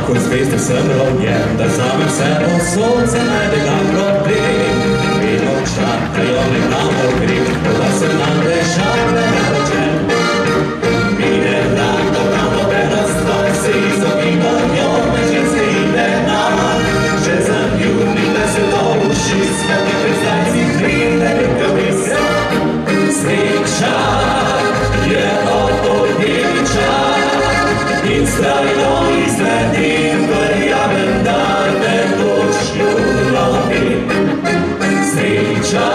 Kot zvezde sem rojen, da vzamem vse od sonca, najdega problem. Vedno čakajo nekam ogrim, da sem nam rešal neročen. Mine lako, nam nobena stvar, se izogibajo me ženske in denar. Že zaljubim, da se to uši, smo nekaj zdajci pride, nekaj misel. Sreča je opodniča in strajno izvedim, verjamem, da me boš ljubim. Sreča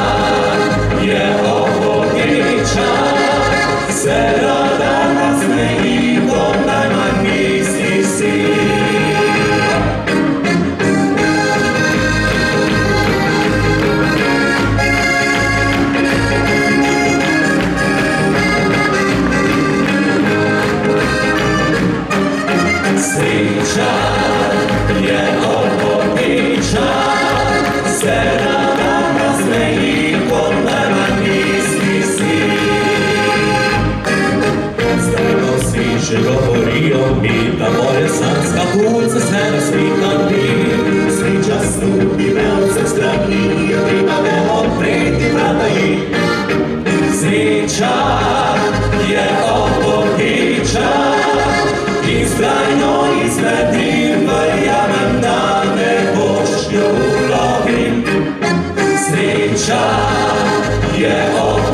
je opodniča, se rada nasmeji, ko najmanj misli si. Sreča je opodniča, se rada nasmeji, ko najmanj misli si. Zdajno svi že govorijo mi, da moja sanjska punca se nasmihali. Sreča snubi me od vseh strani, treba me odpreti vrata ji. Sreča je opodniča in strajno izvedim, verjamem, da me boš ljubim. Sreča je opodniča.